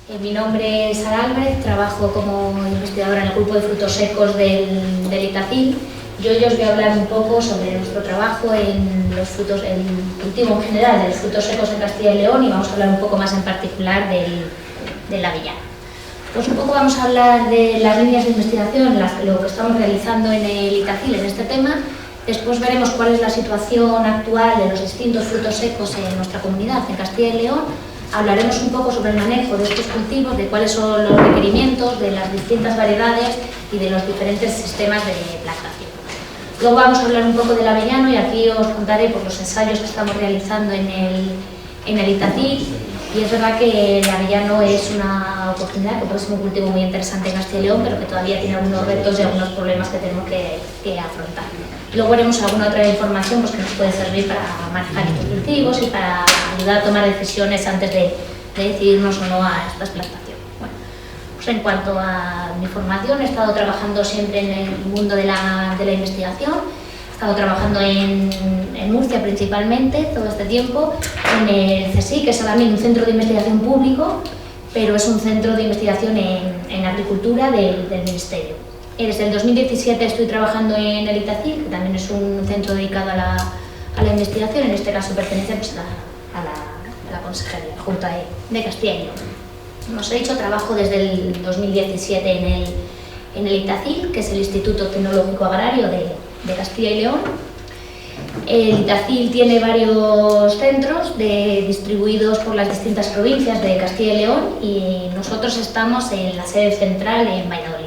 Mi nombre es Sara Álvarez, trabajo como investigadora en el grupo de frutos secos del ITACIL. Yo hoy os voy a hablar un poco sobre nuestro trabajo en los frutos, el cultivo en general de los frutos secos en Castilla y León, y vamos a hablar un poco más en particular del avellano. Pues un poco vamos a hablar de las líneas de investigación, lo que estamos realizando en el ITACIL en este tema. Después veremos cuál es la situación actual de los distintos frutos secos en nuestra comunidad, en Castilla y León. Hablaremos un poco sobre el manejo de estos cultivos, de cuáles son los requerimientos de las distintas variedades y de los diferentes sistemas de plantación. Luego vamos a hablar un poco del avellano y aquí os contaré pues, los ensayos que estamos realizando en el ITACIL. Y es verdad que el avellano es una oportunidad, que puede ser un cultivo muy interesante en Castilla y León, pero que todavía tiene algunos retos y algunos problemas que tenemos que afrontar. Luego veremos alguna otra información pues, que nos puede servir para manejar estos cultivos y para ayudar a tomar decisiones antes de decidirnos o no a estas plantaciones. Bueno, pues en cuanto a mi formación, he estado trabajando siempre en el mundo de la investigación. He estado trabajando en Murcia principalmente todo este tiempo, en el CSIC, que es ahora mismo un centro de investigación público, pero es un centro de investigación en agricultura del Ministerio. Desde el 2017 estoy trabajando en el ITACIL, que también es un centro dedicado a la investigación, en este caso pertenece pues, a la Consejería Junta de Castilla y León. Como os he dicho, trabajo desde el 2017 en el ITACIL, que es el Instituto Tecnológico Agrario de Castilla y León. El ITACIL tiene varios centros distribuidos por las distintas provincias de Castilla y León y nosotros estamos en la sede central en Valladolid.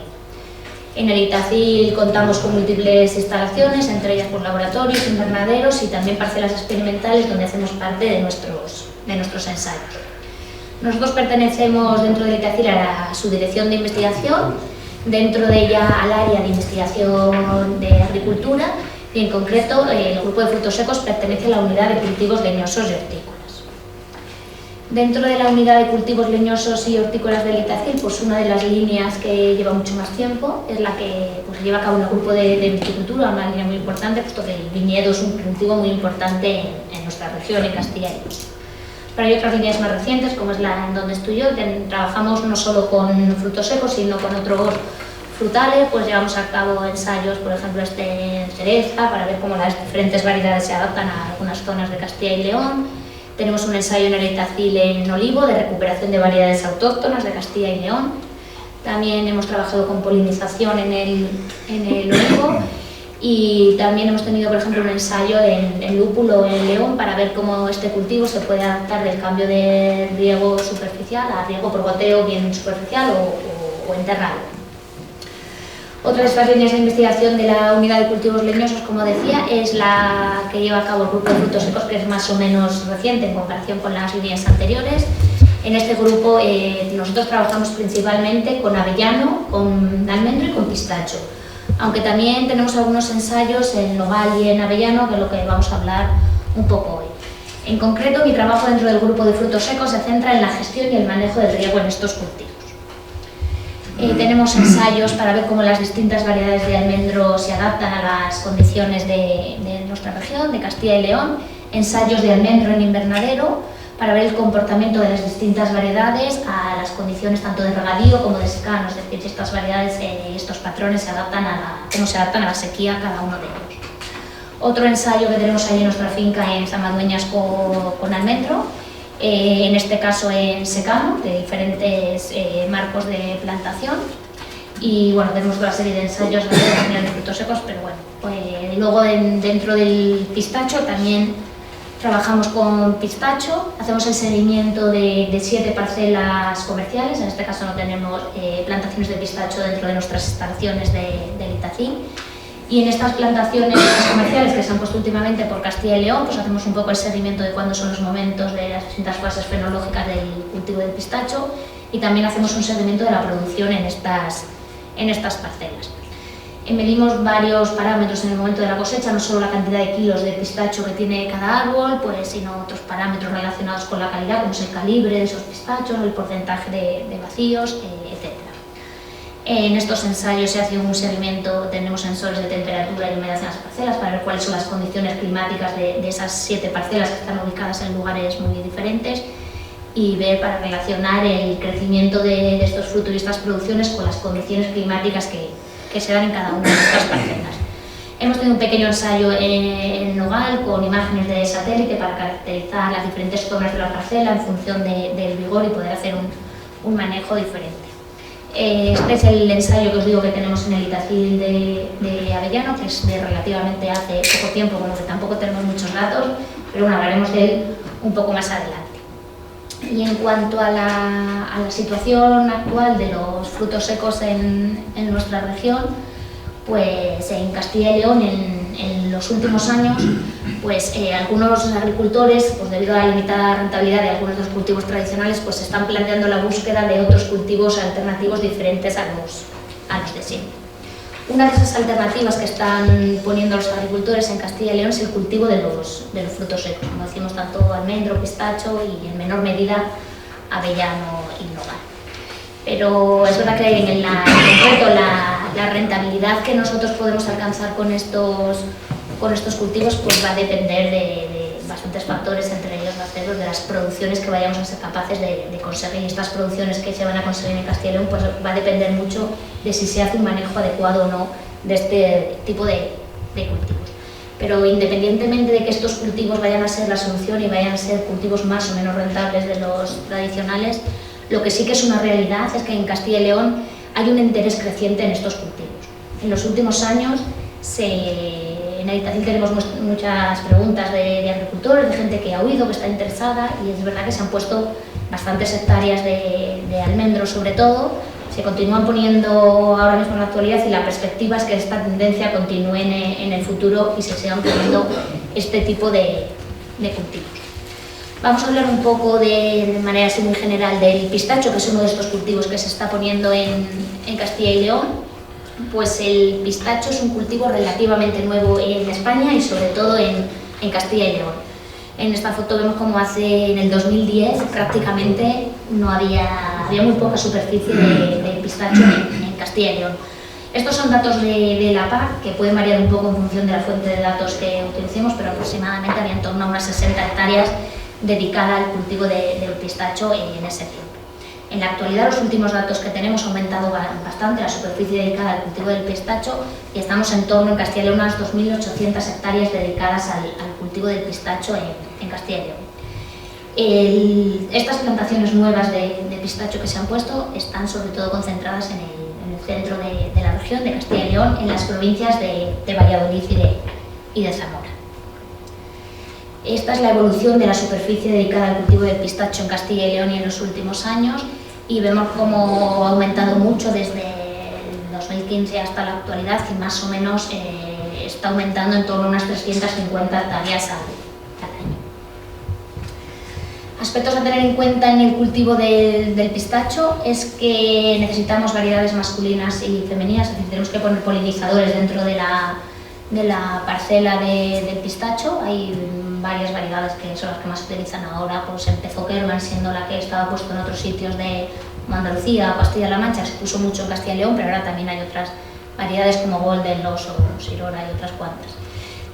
En el ITACIL contamos con múltiples instalaciones, entre ellas por laboratorios, invernaderos y también parcelas experimentales donde hacemos parte de nuestros ensayos. Nosotros pertenecemos dentro del ITACIL a la subdirección de investigación, dentro de ella al área de investigación de agricultura y en concreto el grupo de frutos secos pertenece a la unidad de cultivos leñosos y hortícolas. Dentro de la unidad de cultivos leñosos y hortícolas del ITACIL, pues una de las líneas que lleva mucho más tiempo es la que pues, lleva a cabo el grupo de viticultura, una línea muy importante, puesto que el viñedo es un cultivo muy importante en nuestra región, en Castilla y León. Pero hay otras líneas más recientes, como es la en donde estoy yo, que trabajamos no solo con frutos secos, sino con otros frutales, pues llevamos a cabo ensayos, por ejemplo, en cereza, para ver cómo las diferentes variedades se adaptan a algunas zonas de Castilla y León. Tenemos un ensayo en el ITACIL en olivo, de recuperación de variedades autóctonas de Castilla y León. También hemos trabajado con polinización en el olivo y también hemos tenido, por ejemplo, un ensayo en lúpulo en León para ver cómo este cultivo se puede adaptar del cambio de riego superficial a riego por goteo bien superficial o enterrado. Otra de estas líneas de investigación de la unidad de cultivos leñosos, como decía, es la que lleva a cabo el grupo de frutos secos, que es más o menos reciente en comparación con las líneas anteriores. En este grupo nosotros trabajamos principalmente con avellano, con almendro y con pistacho, aunque también tenemos algunos ensayos en nogal y en avellano, que es lo que vamos a hablar un poco hoy. En concreto, mi trabajo dentro del grupo de frutos secos se centra en la gestión y el manejo del riego en estos cultivos. Tenemos ensayos para ver cómo las distintas variedades de almendro se adaptan a las condiciones de nuestra región, de Castilla y León, ensayos de almendro en invernadero para ver el comportamiento de las distintas variedades a las condiciones tanto de regadío como de secano, es decir, si estas variedades y estos patrones cómo se adaptan a la sequía cada uno de ellos. Otro ensayo que tenemos ahí en nuestra finca en San Madueñas con almendro, en este caso en secano, de diferentes marcos de plantación. Y bueno, tenemos una serie de ensayos de frutos secos, pero bueno, pues luego dentro del pistacho también trabajamos con pistacho, hacemos el seguimiento de 7 parcelas comerciales, en este caso no tenemos plantaciones de pistacho dentro de nuestras instalaciones del ITACIL. Y en estas plantaciones comerciales que se han puesto últimamente por Castilla y León, pues hacemos un poco el seguimiento de cuándo son los momentos de las distintas fases fenológicas del cultivo del pistacho y también hacemos un seguimiento de la producción en estas parcelas. Medimos varios parámetros en el momento de la cosecha, no solo la cantidad de kilos de pistacho que tiene cada árbol, pues, sino otros parámetros relacionados con la calidad, como es el calibre de esos pistachos, el porcentaje de vacíos, etc. En estos ensayos se hace un seguimiento, tenemos sensores de temperatura y humedad en las parcelas para ver cuáles son las condiciones climáticas de esas 7 parcelas que están ubicadas en lugares muy diferentes. y ver para relacionar el crecimiento de estos frutos y estas producciones con las condiciones climáticas que se dan en cada una de estas parcelas. Hemos tenido un pequeño ensayo en Nogal con imágenes de satélite para caracterizar las diferentes zonas de la parcela en función del vigor y poder hacer un manejo diferente. Este es el ensayo que os digo que tenemos en el Itacil de Avellano, que es de relativamente hace poco tiempo, con lo que tampoco tenemos muchos datos, pero bueno, hablaremos de él un poco más adelante. Y en cuanto a la situación actual de los frutos secos en nuestra región, pues en Castilla y León en los últimos años, pues algunos agricultores, pues debido a la limitada rentabilidad de algunos de los cultivos tradicionales, pues están planteando la búsqueda de otros cultivos alternativos diferentes a los de siempre. Una de esas alternativas que están poniendo los agricultores en Castilla y León es el cultivo de los frutos secos, como decimos, tanto almendro, pistacho y en menor medida avellano y nogal. Pero es verdad que en concreto la rentabilidad que nosotros podemos alcanzar con estos cultivos pues va a depender de bastantes factores, entre ellos de las producciones que vayamos a ser capaces de conseguir. Estas producciones que se van a conseguir en Castilla y León pues va a depender mucho de si se hace un manejo adecuado o no de este tipo de cultivos. Pero independientemente de que estos cultivos vayan a ser la solución y vayan a ser cultivos más o menos rentables de los tradicionales, lo que sí que es una realidad es que en Castilla y León hay un interés creciente en estos cultivos. En los últimos años, en el Itacil tenemos muchas preguntas de agricultores, de gente que ha oído, que está interesada, y es verdad que se han puesto bastantes hectáreas de almendro sobre todo. Se continúan poniendo ahora mismo en la actualidad y la perspectiva es que esta tendencia continúe en el futuro y se sigan poniendo este tipo de cultivos. Vamos a hablar un poco de manera así muy general del pistacho, que es uno de estos cultivos que se está poniendo en Castilla y León. Pues el pistacho es un cultivo relativamente nuevo en España y sobre todo en Castilla y León. En esta foto vemos como en el 2010 prácticamente había muy poca superficie de pistacho en Castilla y León. Estos son datos de la PAC, que pueden variar un poco en función de la fuente de datos que utilicemos, pero aproximadamente había en torno a unas 60 hectáreas dedicada al cultivo del pistacho en ese tiempo. En la actualidad, los últimos datos que tenemos ha aumentado bastante la superficie dedicada al cultivo del pistacho y estamos en torno en Castilla y León a unas 2.800 hectáreas dedicadas al cultivo del pistacho en Castilla y León. Estas plantaciones nuevas de pistacho que se han puesto están sobre todo concentradas en el centro de la región de Castilla y León, en las provincias de Valladolid y de Zamora. Esta es la evolución de la superficie dedicada al cultivo del pistacho en Castilla y León en los últimos años y vemos cómo ha aumentado mucho desde el 2015 hasta la actualidad y más o menos está aumentando en torno a unas 350 hectáreas al año. Aspectos a tener en cuenta en el cultivo del pistacho es que necesitamos variedades masculinas y femeninas, es decir, tenemos que poner polinizadores dentro de la parcela del pistacho. Hay varias variedades que son las que más se utilizan ahora, pues empezó Kerman siendo la que estaba puesto en otros sitios de Andalucía, Castilla-La Mancha, se puso mucho en Castilla y León, pero ahora también hay otras variedades como Golden, Loso, Sirora y otras cuantas.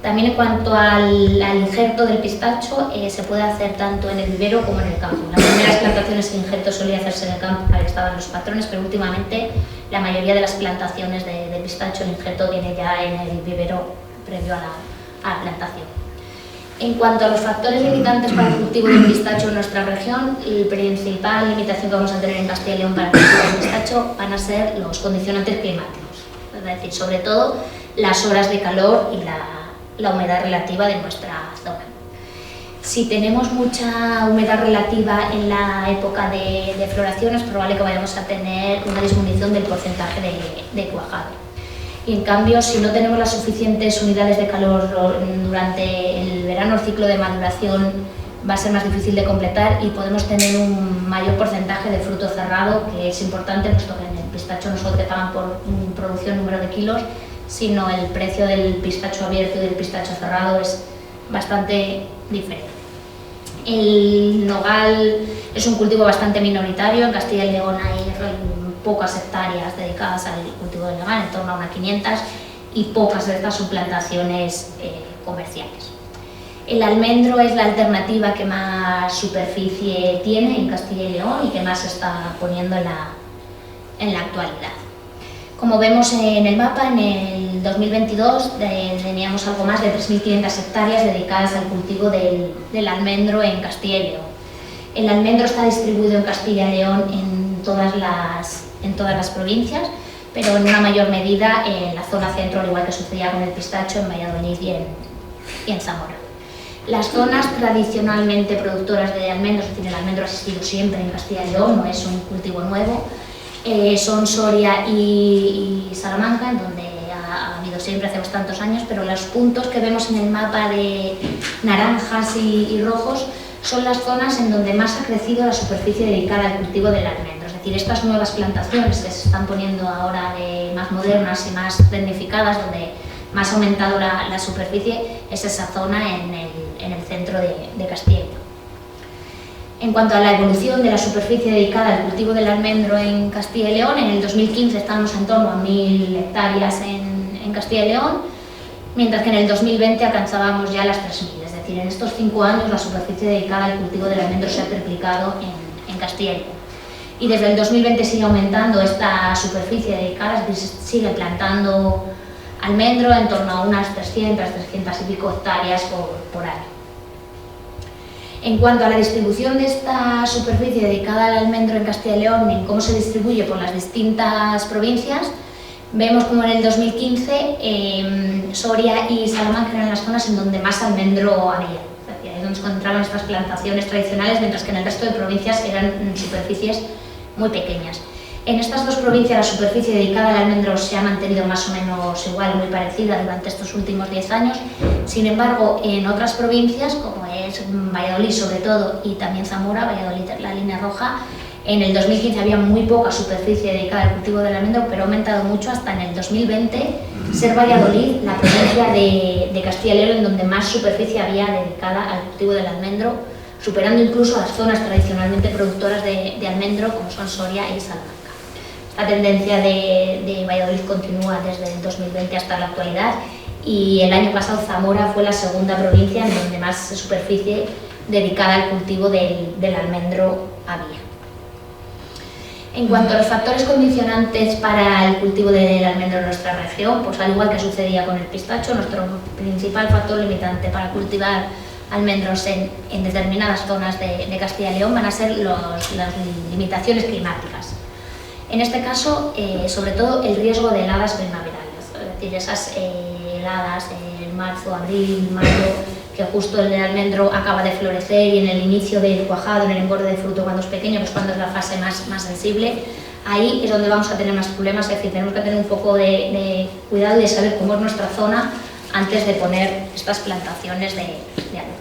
También en cuanto al injerto del pistacho, se puede hacer tanto en el vivero como en el campo. Las primeras plantaciones de injerto solía hacerse en el campo, ahí estaban los patrones, pero últimamente la mayoría de las plantaciones de pistacho, el injerto viene ya en el vivero previo a la plantación. En cuanto a los factores limitantes para el cultivo del pistacho en nuestra región, la principal limitación que vamos a tener en Castilla y León para el cultivo del pistacho van a ser los condicionantes climáticos, es decir, sobre todo las horas de calor y la humedad relativa de nuestra zona. Si tenemos mucha humedad relativa en la época de floración, es probable que vayamos a tener una disminución del porcentaje de cuajado. Y en cambio, si no tenemos las suficientes unidades de calor durante el verano, el ciclo de maduración va a ser más difícil de completar y podemos tener un mayor porcentaje de fruto cerrado, que es importante, puesto que en el pistacho no solo te pagan por producción, número de kilos, sino el precio del pistacho abierto y del pistacho cerrado es bastante diferente. El nogal es un cultivo bastante minoritario, en Castilla y León hay pocas hectáreas dedicadas al cultivo del nogal, en torno a unas 500, y pocas de estas son plantaciones comerciales. El almendro es la alternativa que más superficie tiene en Castilla y León y que más se está poniendo en la actualidad. Como vemos en el mapa, en el 2022 teníamos algo más de 3.500 hectáreas dedicadas al cultivo del almendro en Castilla y León. El almendro está distribuido en Castilla y León en todas las provincias, pero en una mayor medida en la zona centro, al igual que sucedía con el pistacho, en Valladolid y en Zamora. Las zonas tradicionalmente productoras de almendros, es decir, el almendro ha existido siempre en Castilla y León, no es un cultivo nuevo, son Soria y Salamanca, en donde ha habido siempre hace bastantes años, pero los puntos que vemos en el mapa de naranjas y rojos son las zonas en donde más ha crecido la superficie dedicada al cultivo del almendro. Es decir, estas nuevas plantaciones que se están poniendo ahora más modernas y más tecnificadas, donde más ha aumentado la superficie, es esa zona en el centro de Castilla y León. En cuanto a la evolución de la superficie dedicada al cultivo del almendro en Castilla y León, en el 2015 estábamos en torno a 1.000 hectáreas en Castilla y León, mientras que en el 2020 alcanzábamos ya las 3.000. Es decir, en estos 5 años la superficie dedicada al cultivo del almendro se ha triplicado en Castilla y León. Y desde el 2020 sigue aumentando esta superficie dedicada, es decir, sigue plantando almendro en torno a unas 300 y pico hectáreas por año. En cuanto a la distribución de esta superficie dedicada al almendro en Castilla y León, en cómo se distribuye por las distintas provincias, vemos como en el 2015 Soria y Salamanca eran las zonas en donde más almendro había. Ahí es donde se encontraban estas plantaciones tradicionales, mientras que en el resto de provincias eran superficies muy pequeñas. En estas dos provincias la superficie dedicada al almendro se ha mantenido más o menos igual, muy parecida durante estos últimos 10 años. Sin embargo, en otras provincias, como es Valladolid sobre todo y también Zamora, Valladolid la línea roja, en el 2015 había muy poca superficie dedicada al cultivo del almendro, pero ha aumentado mucho hasta en el 2020 ser Valladolid la provincia de Castilla y León en donde más superficie había dedicada al cultivo del almendro, superando incluso a las zonas tradicionalmente productoras de almendro como son Soria y Salamanca. La tendencia de Valladolid continúa desde el 2020 hasta la actualidad y el año pasado Zamora fue la segunda provincia en donde más superficie dedicada al cultivo del almendro había. En cuanto a los factores condicionantes para el cultivo del almendro en nuestra región, pues al igual que sucedía con el pistacho, nuestro principal factor limitante para cultivar almendros en determinadas zonas de Castilla y León van a ser las limitaciones climáticas. En este caso, sobre todo el riesgo de heladas primaverales, es decir, esas heladas en marzo, abril, mayo, que justo el almendro acaba de florecer y en el inicio del cuajado, en el engorde de fruto cuando es pequeño, que es cuando es la fase más sensible, ahí es donde vamos a tener más problemas, es decir, tenemos que tener un poco de cuidado y de saber cómo es nuestra zona antes de poner estas plantaciones de almendro.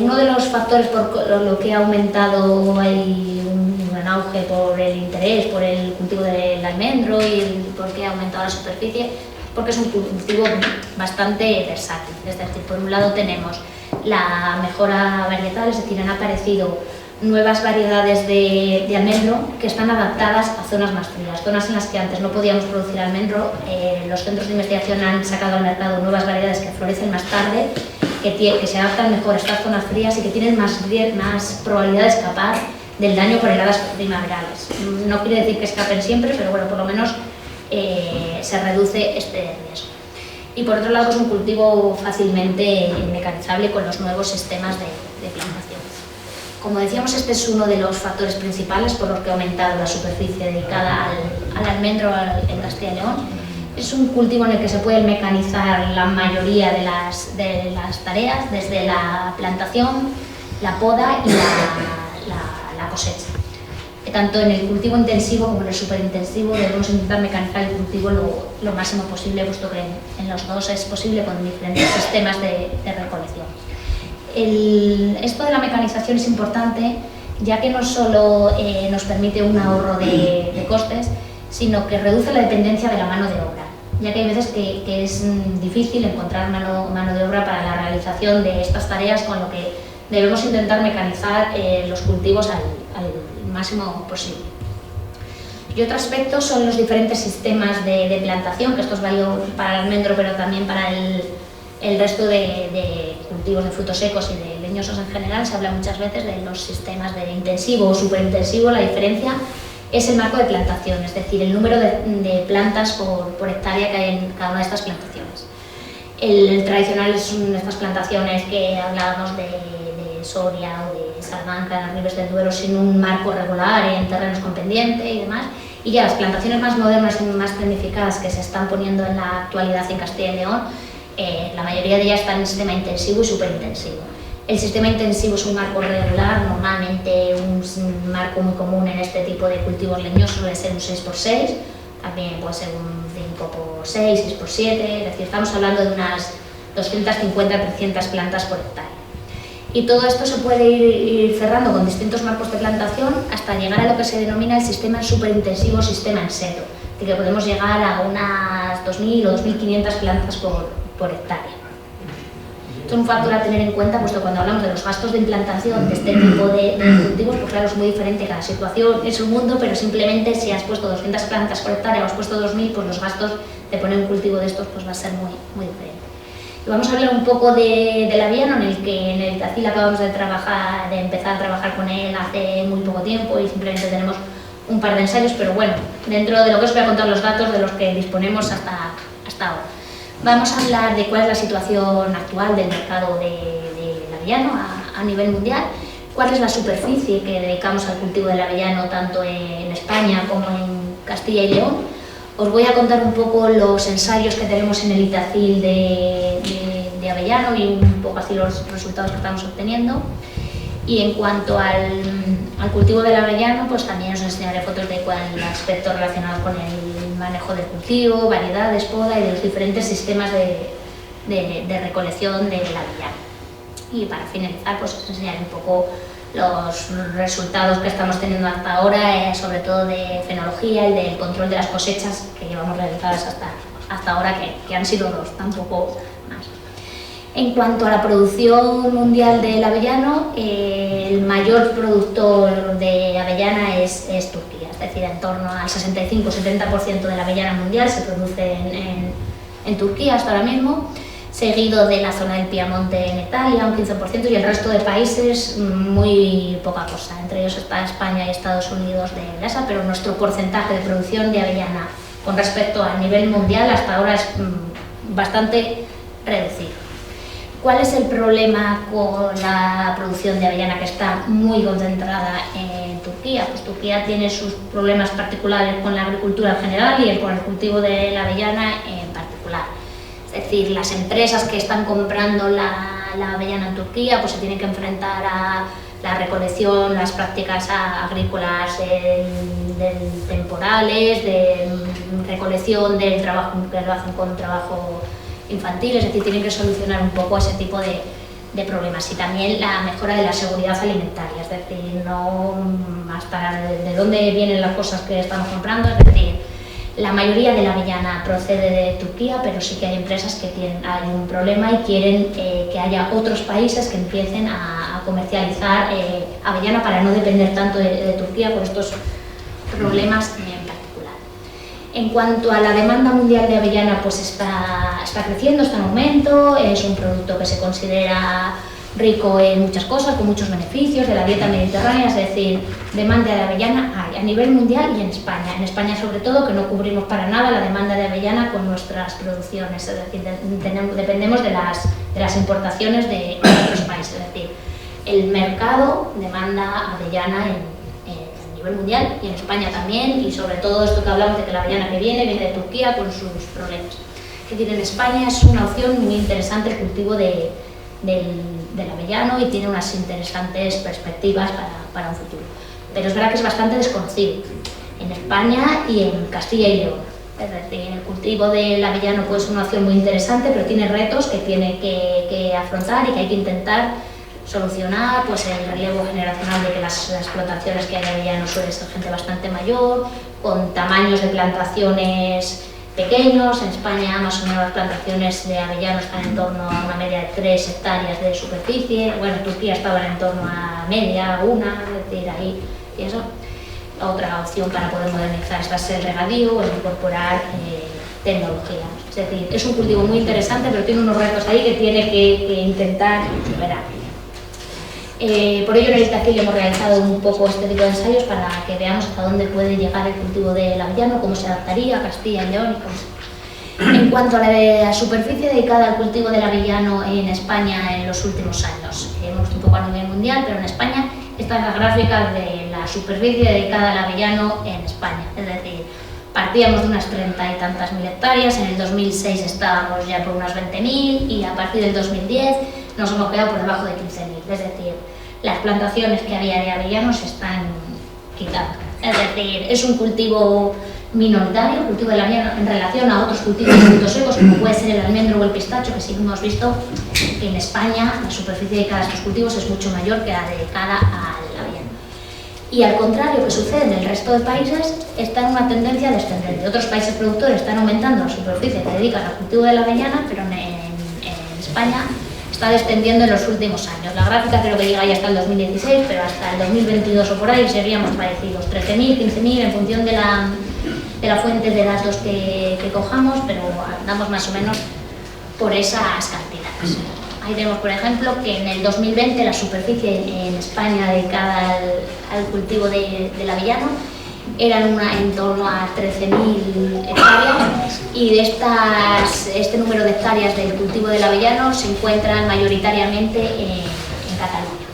Uno de los factores por lo que ha aumentado un gran auge por el interés por el cultivo del almendro y por qué ha aumentado la superficie, porque es un cultivo bastante versátil. Es decir, por un lado tenemos la mejora varietal, es decir, han aparecido nuevas variedades de almendro que están adaptadas a zonas más frías, zonas en las que antes no podíamos producir almendro. Los centros de investigación han sacado al mercado nuevas variedades que florecen más tarde, que se adaptan mejor a estas zonas frías y que tienen más probabilidad de escapar del daño por heladas primaverales. No quiere decir que escapen siempre, pero bueno, por lo menos se reduce este riesgo. Y por otro lado, es un cultivo fácilmente mecanizable con los nuevos sistemas de plantación. Como decíamos, este es uno de los factores principales por los que ha aumentado la superficie dedicada al almendro en Castilla y León. Es un cultivo en el que se puede mecanizar la mayoría de las tareas, desde la plantación, la poda y la cosecha. Tanto en el cultivo intensivo como en el superintensivo debemos intentar mecanizar el cultivo lo máximo posible, puesto que en los dos es posible con diferentes sistemas de recolección. Esto de la mecanización es importante, ya que no solo nos permite un ahorro de costes, sino que reduce la dependencia de la mano de obra, ya que hay veces que es difícil encontrar mano de obra para la realización de estas tareas, con lo que debemos intentar mecanizar los cultivos al máximo posible. Y otro aspecto son los diferentes sistemas de plantación, que esto es válido para el almendro, pero también para el el resto de cultivos de frutos secos y de leñosos en general se habla muchas veces de los sistemas de intensivo o superintensivo. La diferencia es el marco de plantación, es decir, el número de plantas por hectárea que hay en cada una de estas plantaciones. El tradicional son estas plantaciones que hablábamos de Soria o de Salamanca en las Ribes del Duero sin un marco regular en terrenos con pendiente y demás. Y ya las plantaciones más modernas y más tecnificadas que se están poniendo en la actualidad en Castilla y León, la mayoría de ellas están en sistema intensivo y superintensivo. El sistema intensivo es un marco regular, normalmente un marco muy común en este tipo de cultivos leñosos suele ser un 6x6, también puede ser un 5x6, 6x7, es decir, estamos hablando de unas 250-300 plantas por hectárea. Y todo esto se puede ir cerrando con distintos marcos de plantación hasta llegar a lo que se denomina el sistema superintensivo o sistema en seto, de que podemos llegar a unas 2.000 o 2.500 plantas por hectárea. Esto es un factor a tener en cuenta, puesto que cuando hablamos de los gastos de implantación de este tipo de cultivos, pues claro, es muy diferente, cada situación es un mundo, pero simplemente si has puesto 200 plantas por hectárea o has puesto 2.000, pues los gastos de poner un cultivo de estos pues va a ser muy, muy diferente. Y vamos a hablar un poco del aviano, en el que en el Itacil acabamos de empezar a trabajar con él hace muy poco tiempo y simplemente tenemos un par de ensayos, pero bueno, dentro de lo que os voy a contar los datos de los que disponemos hasta ahora. Vamos a hablar de cuál es la situación actual del mercado del avellano a nivel mundial, cuál es la superficie que dedicamos al cultivo del avellano tanto en España como en Castilla y León. Os voy a contar un poco los ensayos que tenemos en el Itacil de avellano y un poco así los resultados que estamos obteniendo. Y en cuanto al cultivo del avellano, pues también os enseñaré fotos de cuál aspecto relacionado con el manejo del cultivo, variedades, poda y de los diferentes sistemas de recolección del avellano. Y para finalizar, pues os enseñaré un poco los resultados que estamos teniendo hasta ahora, sobre todo de fenología y del control de las cosechas que llevamos realizadas hasta ahora, que han sido dos, tampoco más. En cuanto a la producción mundial del avellano, el mayor productor de avellana es Turquía, es decir, en torno al 65-70% de la avellana mundial se produce en Turquía hasta ahora mismo, seguido de la zona del Piamonte en Italia, un 15%, y el resto de países muy poca cosa. Entre ellos está España y Estados Unidos de ESA, pero nuestro porcentaje de producción de avellana con respecto al nivel mundial hasta ahora es bastante reducido. ¿Cuál es el problema con la producción de avellana, que está muy concentrada en Turquía? Pues Turquía tiene sus problemas particulares con la agricultura en general y con el cultivo de la avellana en particular. Es decir, las empresas que están comprando la avellana en Turquía pues se tienen que enfrentar a la recolección, las prácticas agrícolas temporales, de recolección del trabajo que lo hacen con trabajo infantil, es decir, tienen que solucionar un poco ese tipo de problemas. Y también la mejora de la seguridad alimentaria, es decir, no hasta de dónde vienen las cosas que estamos comprando, es decir, la mayoría de la avellana procede de Turquía, pero sí que hay empresas que hay un problema y quieren que haya otros países que empiecen a comercializar avellana para no depender tanto de Turquía por estos problemas en particular. En cuanto a la demanda mundial de avellana, pues está creciendo, está en aumento, es un producto que se considera rico en muchas cosas, con muchos beneficios de la dieta mediterránea, es decir, demanda de avellana hay a nivel mundial y en España. En España sobre todo, que no cubrimos para nada la demanda de avellana con nuestras producciones, es decir, dependemos de las importaciones de otros países, es decir, el mercado demanda avellana a nivel mundial y en España también, y sobre todo esto que hablamos de que la avellana que viene de Turquía con sus problemas. Es decir, en España es una opción muy interesante el cultivo del avellano y tiene unas interesantes perspectivas para un futuro. Pero es verdad que es bastante desconocido en España y en Castilla y León. Es decir, el cultivo del avellano puede ser una opción muy interesante, pero tiene retos que tiene que afrontar y que hay que intentar solucionar, pues el relevo generacional de que las explotaciones que hay de avellano suele ser gente bastante mayor, con tamaños de plantaciones pequeños. En España más o menos las plantaciones de avellano están en torno a una media de 3 hectáreas de superficie, bueno, Turquía estaba en torno a media, es decir, ahí, y eso. Otra opción para poder modernizar es el regadío, o incorporar tecnología. Es decir, es un cultivo muy interesante, pero tiene unos retos ahí que tiene que intentar superar. Por ello en el Itacil hemos realizado un poco este tipo de ensayos para que veamos hasta dónde puede llegar el cultivo del avellano, cómo se adaptaría a Castilla y León y cómo. En cuanto a la superficie dedicada al cultivo del avellano en España en los últimos años, hemos visto un poco a nivel mundial, pero en España esta es la gráfica de la superficie dedicada al avellano en España, es decir, partíamos de unas 30 y tantas mil hectáreas, en el 2006 estábamos ya por unas 20.000 y a partir del 2010 nos hemos quedado por debajo de 15.000, es decir, las plantaciones que había de avellano se están quitando. Es decir, es un cultivo minoritario, el cultivo del avellano en relación a otros cultivos de frutos secos, como puede ser el almendro o el pistacho, que sí hemos visto que en España la superficie dedicada a estos cultivos es mucho mayor que la dedicada al avellano. Y al contrario que sucede en el resto de países, está en una tendencia descendente. Otros países productores están aumentando la superficie que dedican al cultivo de la avellana, pero en España está descendiendo en los últimos años. La gráfica creo que llega ya hasta el 2016, pero hasta el 2022 o por ahí seríamos parecidos, 13.000, 15.000 en función de la fuente de datos que cojamos, pero andamos más o menos por esas cantidades. Ahí tenemos, por ejemplo, que en el 2020 la superficie en España dedicada al cultivo del avellano eran en torno a 13.000 hectáreas y de este número de hectáreas del cultivo del avellano se encuentran mayoritariamente en Cataluña.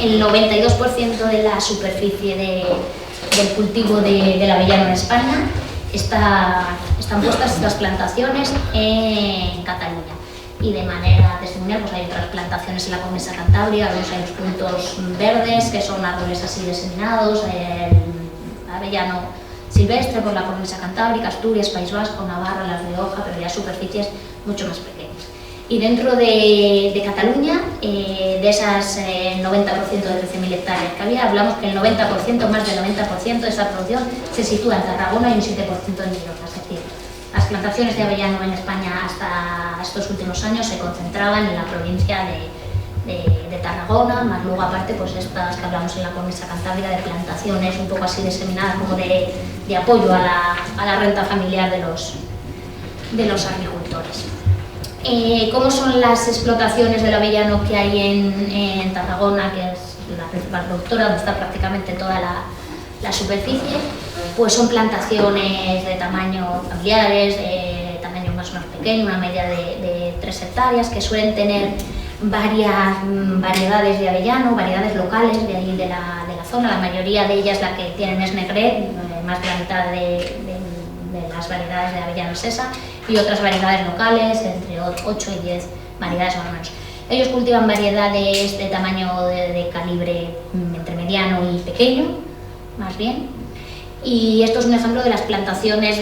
El 92% de la superficie del cultivo del avellano en España están puestas estas plantaciones en Cataluña. Y de manera testimonial pues hay otras plantaciones en la Cornisa Cantabria, vemos ahí los puntos verdes que son árboles así diseminados, avellano silvestre por la Cornisa Cantábrica, Asturias, País Vasco, Navarra, La Rioja, pero ya superficies mucho más pequeñas. Y dentro de Cataluña, de esas 90% de 13.000 hectáreas que había, hablamos que el 90%, más del 90% de esa producción se sitúa en Tarragona y un 7% en Girona. Es decir, las plantaciones de avellano en España hasta estos últimos años se concentraban en la provincia de Tarragona, más luego aparte pues estas que hablamos en la Cornisa Cantábrica de plantaciones un poco así diseminadas como de apoyo a la renta familiar de los agricultores. ¿Cómo son las explotaciones del avellano que hay en Tarragona, que es la principal productora, donde está prácticamente toda la superficie? Pues son plantaciones de tamaño familiares, de tamaño más o menos pequeño, una media de 3 hectáreas, que suelen tener varias variedades de avellano, variedades locales de ahí de la zona. La mayoría de ellas la que tienen es Negret, más de la mitad de las variedades de avellano es esa, y otras variedades locales, entre 8 y 10 variedades más o menos. Ellos cultivan variedades de tamaño de calibre entre mediano y pequeño, más bien. Y esto es un ejemplo de las plantaciones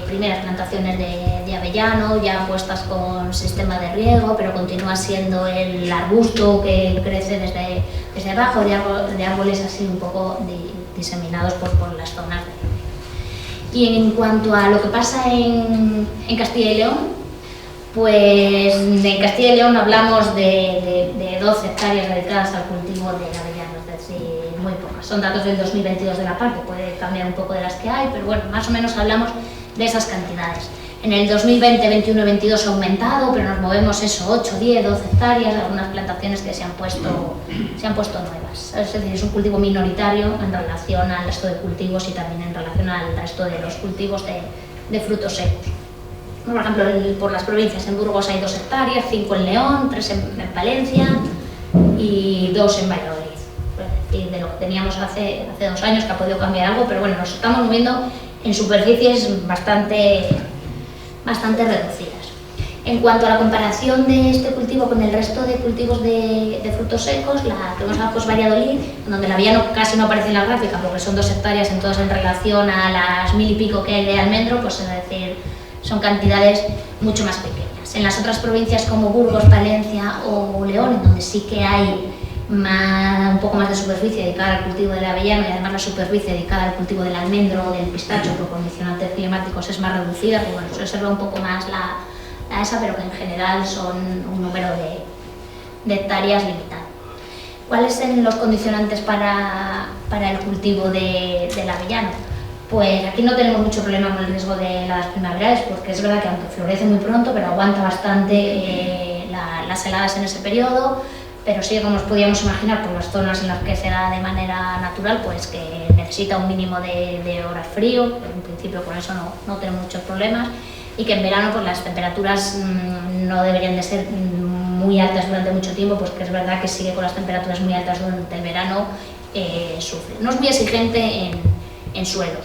primeras plantaciones de avellano, ya puestas con sistema de riego, pero continúa siendo el arbusto que crece desde abajo, de árboles así un poco diseminados por las zonas. Y en cuanto a lo que pasa en Castilla y León, pues en Castilla y León hablamos de 12 hectáreas dedicadas al cultivo del avellano, es decir, muy pocas. Son datos del 2022 de la PAC, que puede cambiar un poco de las que hay, pero bueno, más o menos hablamos de esas cantidades. En el 2020, 21 y 22 ha aumentado, pero nos movemos eso, 8, 10, 12 hectáreas, algunas plantaciones que se han puesto nuevas. Es decir, es un cultivo minoritario en relación al resto de cultivos y también en relación al resto de los cultivos de frutos secos. Por ejemplo, por las provincias, en Burgos hay 2 hectáreas, 5 en León, 3 en Valencia y 2 en Valladolid. Es decir, de lo que teníamos hace 2 años, que ha podido cambiar algo, pero bueno, nos estamos moviendo en superficies bastante reducidas. En cuanto a la comparación de este cultivo con el resto de cultivos de frutos secos, la que vemos abajo es Valladolid, donde el avellano casi no aparece en la gráfica porque son 2 hectáreas, entonces en relación a las 1.000 y pico que hay de almendro, pues es decir, son cantidades mucho más pequeñas. En las otras provincias como Burgos, Palencia o León, en donde sí que hay un poco más de superficie dedicada al cultivo del avellano y además la superficie dedicada al cultivo del almendro o del pistacho por condicionantes climáticos es más reducida, pues bueno, se observa un poco más esa, pero que en general son un número de hectáreas limitado. ¿Cuáles son los condicionantes para el cultivo del avellano? Pues aquí no tenemos mucho problema con el riesgo de las primaverales, porque es verdad que aunque florece muy pronto, pero aguanta bastante las heladas en ese periodo, pero sí, como os podíamos imaginar, por las zonas en las que se da de manera natural, pues que necesita un mínimo de horas frío, en principio con eso no tenemos muchos problemas, y que en verano pues las temperaturas no deberían de ser muy altas durante mucho tiempo, pues que es verdad que sigue con las temperaturas muy altas durante el verano, sufre. No es muy exigente en suelos,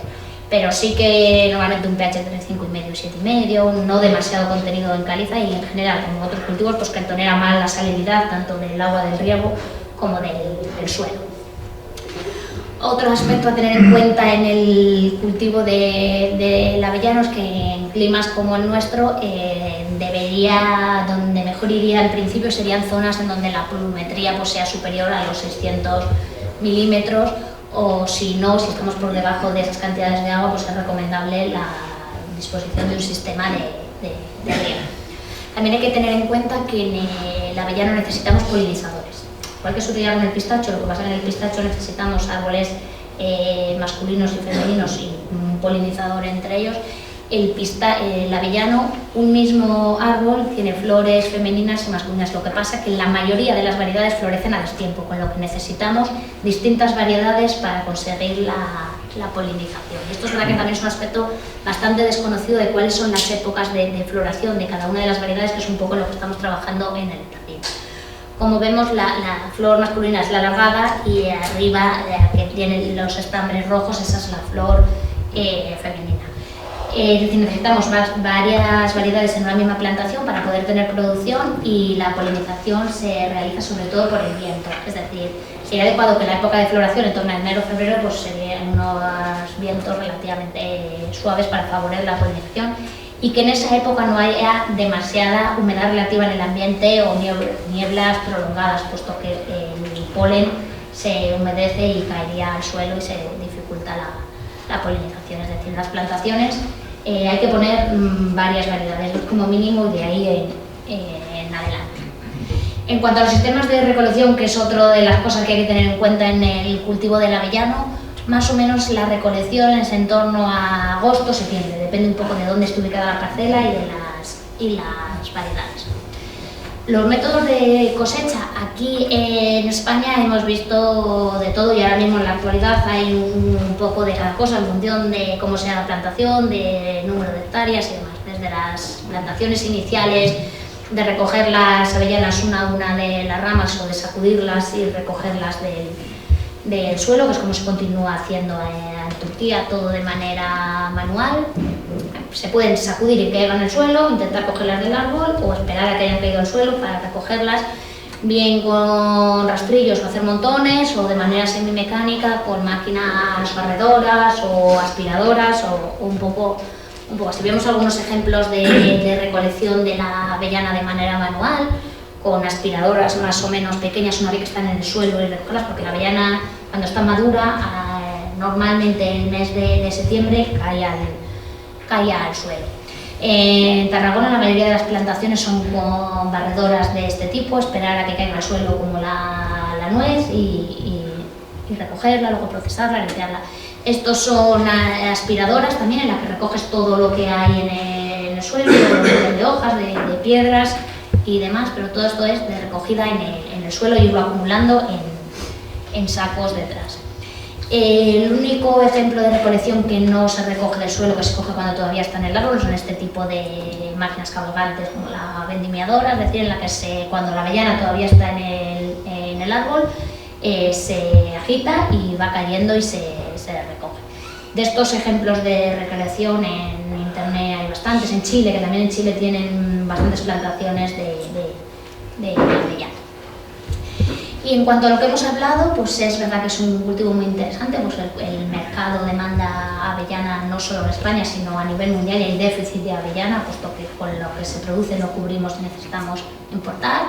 pero sí que normalmente un pH entre 5,5 y 7,5, no demasiado contenido en caliza y en general, como otros cultivos, pues que tolera mal la salinidad tanto del agua del riego como del suelo. Otro aspecto a tener en cuenta en el cultivo del avellano es que en climas como el nuestro, donde mejor iría al principio serían zonas en donde la pluviometría pues, sea superior a los 600 milímetros, o si no, si estamos por debajo de esas cantidades de agua, pues es recomendable la disposición de un sistema de riego. También hay que tener en cuenta que en el avellano necesitamos polinizadores. Igual que sucedía con el pistacho, lo que pasa es que en el pistacho necesitamos árboles masculinos y femeninos y un polinizador entre ellos. El avellano, un mismo árbol, tiene flores femeninas y masculinas. Lo que pasa es que la mayoría de las variedades florecen a destiempo, con lo que necesitamos distintas variedades para conseguir la polinización. Y esto es verdad que también es un aspecto bastante desconocido de cuáles son las épocas de floración de cada una de las variedades, que es un poco lo que estamos trabajando en el jardín. Como vemos, la flor masculina es la alargada y arriba, que tiene los estambres rojos, esa es la flor femenina. Es decir, necesitamos varias variedades en una misma plantación para poder tener producción, y la polinización se realiza sobre todo por el viento. Es decir, sería adecuado que la época de floración, en torno a enero o febrero, pues serían unos vientos relativamente suaves para favorecer la polinización, y que en esa época no haya demasiada humedad relativa en el ambiente o nieblas prolongadas, puesto que el polen se humedece y caería al suelo y se dificulta la polinización. Es decir, las plantaciones hay que poner varias variedades como mínimo, y de ahí en adelante. En cuanto a los sistemas de recolección, que es otra de las cosas que hay que tener en cuenta en el cultivo del avellano, más o menos la recolección es en torno a agosto, septiembre, depende un poco de dónde esté ubicada la parcela y las variedades. Los métodos de cosecha, aquí en España hemos visto de todo, y ahora mismo en la actualidad hay un poco de cada cosa en función de cómo sea la plantación, de número de hectáreas y demás. Desde las plantaciones iniciales, de recoger las avellanas una a una de las ramas o de sacudirlas y recogerlas del suelo, que es como se continúa haciendo en Turquía, todo de manera manual. Se pueden sacudir y que caigan en el suelo, intentar cogerlas del árbol o esperar a que hayan caído al suelo para recogerlas, bien con rastrillos o hacer montones, o de manera semimecánica con máquinas barredoras o aspiradoras, o un poco así. Vemos algunos ejemplos de recolección de la avellana de manera manual, con aspiradoras más o menos pequeñas una vez que están en el suelo, y recogerlas, porque la avellana, cuando está madura, normalmente en el mes de septiembre cae al suelo. En Tarragona la mayoría de las plantaciones son con barredoras de este tipo, esperar a que caiga al suelo como la nuez y recogerla, luego procesarla, limpiarla. Estos son aspiradoras también, en las que recoges todo lo que hay en el suelo, de hojas, de piedras y demás, pero todo esto es de recogida en el suelo y irlo acumulando en sacos detrás. El único ejemplo de recolección que no se recoge del suelo, que se coge cuando todavía está en el árbol, son este tipo de máquinas cabalgantes como la vendimiadora, es decir, en la que cuando la avellana todavía está en el árbol, se agita y va cayendo y se recoge. De estos ejemplos de recolección en internet hay bastantes, en Chile, que también en Chile tienen bastantes plantaciones de avellana. Y en cuanto a lo que hemos hablado, pues es verdad que es un cultivo muy interesante, pues el mercado demanda avellana no solo en España, sino a nivel mundial, y hay déficit de avellana, puesto que con lo que se produce no cubrimos y necesitamos importar.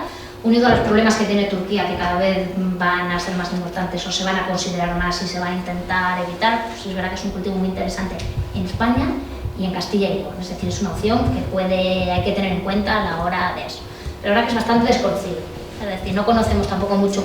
Unido a los problemas que tiene Turquía, que cada vez van a ser más importantes o se van a considerar más y se va a intentar evitar, pues es verdad que es un cultivo muy interesante en España y en Castilla y León. Es decir, es una opción que hay que tener en cuenta a la hora de eso. Pero la verdad que es bastante desconocido. Es decir, no conocemos tampoco mucho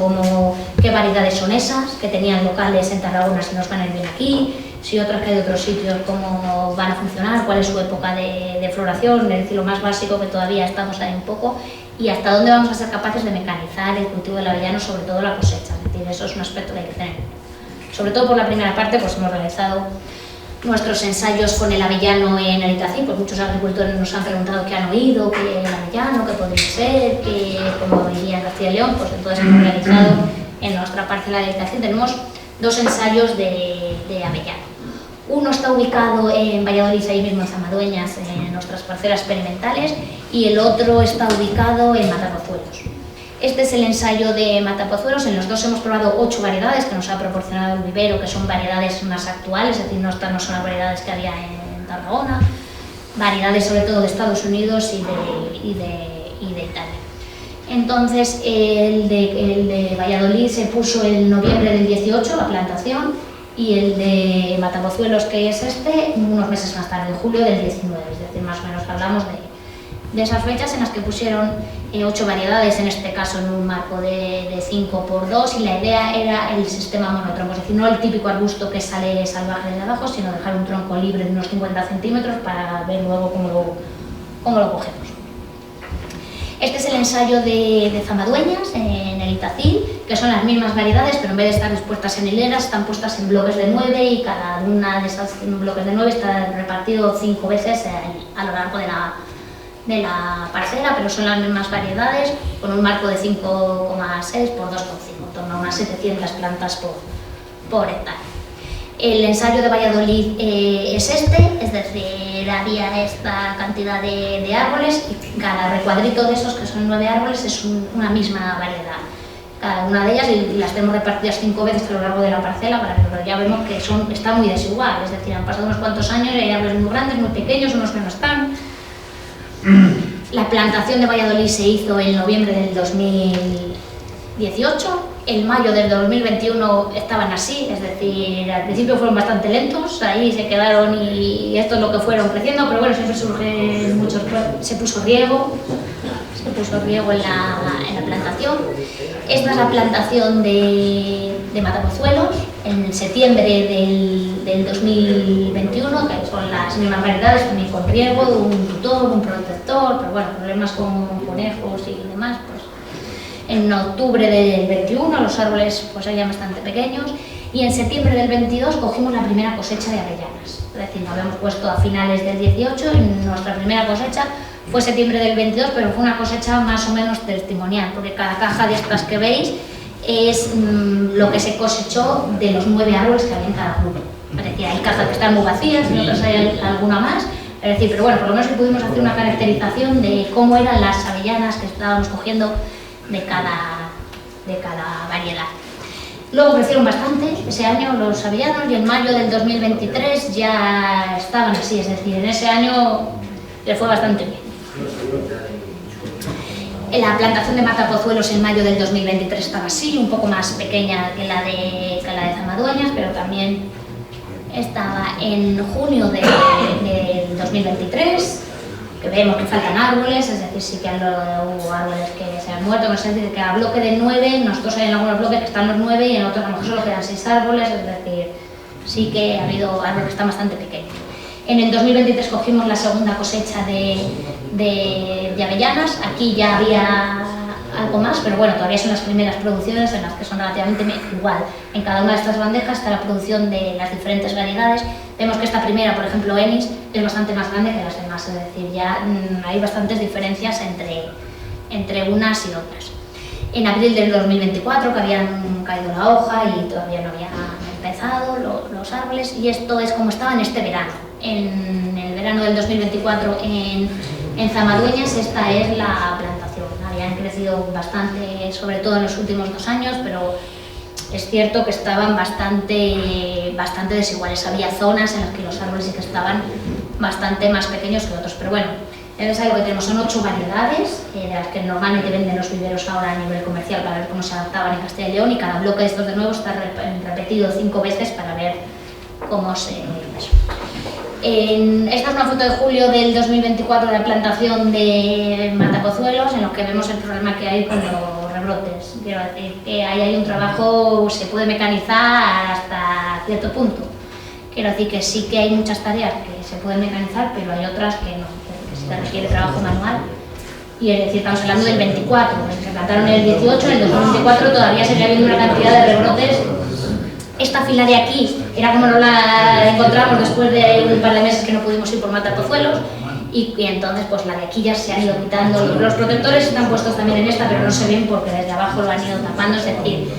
qué variedades son esas, que tenían locales en Tarragona si nos van a ir bien aquí, si otras que hay de otros sitios, cómo van a funcionar, cuál es su época de floración, es decir, lo más básico que todavía estamos ahí un poco, y hasta dónde vamos a ser capaces de mecanizar el cultivo del avellano, sobre todo la cosecha. Es decir, eso es un aspecto que hay que tener. Sobre todo por la primera parte, pues hemos realizado nuestros ensayos con el avellano en el Itacín, pues muchos agricultores nos han preguntado qué han oído, qué el avellano, qué podría ser, cómo iría en Castilla y León, pues entonces hemos realizado en nuestra parcela de Itacín, tenemos 2 ensayos de avellano. Uno está ubicado en Valladolid, ahí mismo en Zamadueñas, en nuestras parcelas experimentales, y el otro está ubicado en Matapozuelos. Este es el ensayo de Matapozuelos. En los 2 hemos probado 8 variedades que nos ha proporcionado el vivero, que son variedades más actuales, es decir, no son las variedades que había en Tarragona, variedades sobre todo de Estados Unidos y de Italia. Entonces, el de Valladolid se puso en noviembre del 18, la plantación, y el de Matapozuelos, que es este, unos meses más tarde, en julio del 19, es decir, más o menos hablamos de esas fechas en las que pusieron 8 variedades, en este caso en un marco de 5×2, y la idea era el sistema monotronco, es decir, no el típico arbusto que sale salvaje desde abajo, sino dejar un tronco libre de unos 50 centímetros para ver luego cómo lo cogemos. Este es el ensayo de Zamadueñas, en el Itacín, que son las mismas variedades, pero en vez de estar dispuestas en hileras, están puestas en bloques de 9, y cada una de esos bloques de 9 está repartido 5 veces a lo largo de la parcela, pero son las mismas variedades, con un marco de 5,6 por 2,5, en torno a unas 700 plantas por hectárea. El ensayo de Valladolid es este, es decir, había esta cantidad de árboles, y cada recuadrito de esos, que son 9 árboles, es una misma variedad. Cada una de ellas, y las tenemos repartidas 5 veces a lo largo de la parcela, pero ya vemos que está muy desigual, es decir, han pasado unos cuantos años y hay árboles muy grandes, muy pequeños, unos que no están. La plantación de Valladolid se hizo en noviembre del 2018, en mayo del 2021 estaban así, es decir, al principio fueron bastante lentos, ahí se quedaron y esto es lo que fueron creciendo, pero bueno, siempre surgen muchos, se puso riego en la plantación. Esta es la plantación de Matapozuelos en septiembre del 2021, que son las mismas variedades, también con riego, un tutor, un protector, pero bueno, problemas con conejos y demás, pues en octubre del 21 los árboles pues eran bastante pequeños, y en septiembre del 22 cogimos la primera cosecha de avellanas, es decir, nos habíamos puesto a finales del 18 y nuestra primera cosecha fue septiembre del 22, pero fue una cosecha más o menos testimonial, porque cada caja de estas que veis es lo que se cosechó de los 9 árboles que había en cada grupo. Es decir, hay cajas que están muy vacías, en otras hay alguna más, es decir, pero bueno, por lo menos que pudimos hacer una caracterización de cómo eran las avellanas que estábamos cogiendo de cada variedad. Luego crecieron bastante ese año los avellanos, y en mayo del 2023 ya estaban así, es decir, en ese año les fue bastante bien. La plantación de Matapozuelos en mayo del 2023 estaba así, un poco más pequeña que la de Zamadueñas, pero también estaba en junio del 2023, que vemos que faltan árboles, es decir, sí que hubo árboles que se han muerto, es decir, que cada bloque de 9, nosotros hay en algunos bloques que están los 9 y en otros a lo mejor solo quedan 6 árboles, es decir, sí que ha habido árboles que están bastante pequeños. En el 2023 cogimos la segunda cosecha de avellanas, aquí ya había algo más, pero bueno, todavía son las primeras producciones en las que son relativamente igual. En cada una de estas bandejas está la producción de las diferentes variedades. Vemos que esta primera, por ejemplo, Ennis, es bastante más grande que las demás, es decir, ya hay bastantes diferencias entre unas y otras. En abril del 2024, que habían caído la hoja y todavía no habían empezado los árboles, y esto es como estaba en este verano. En el verano del 2024 en Zamadueñas esta es la plantación. Habían crecido bastante, sobre todo en los últimos 2 años, pero es cierto que estaban bastante desiguales. Había zonas en las que los árboles sí que estaban bastante más pequeños que otros, pero bueno, el ensayo que tenemos son 8 variedades, de las que normalmente venden los viveros ahora a nivel comercial para ver cómo se adaptaban en Castilla y León, y cada bloque de estos de nuevo está repetido 5 veces para ver cómo se... Esta es una foto de julio del 2024 de la plantación de Matapozuelos, en lo que vemos el problema que hay con los rebrotes. Quiero decir que ahí hay un trabajo, se puede mecanizar hasta cierto punto, Quiero decir que sí que hay muchas tareas que se pueden mecanizar, pero hay otras que no, que sí te requiere trabajo manual. Y es decir, estamos hablando del 24, se plantaron en el 18, en el 2024 todavía seguía habiendo una cantidad de rebrotes. Esta fila de aquí era como no la encontramos después de un par de meses que no pudimos ir por matar tozuelos, y entonces pues la de aquí ya se han ido quitando. Los protectores están puestos también en esta, pero no se ven porque desde abajo lo han ido tapando, es decir,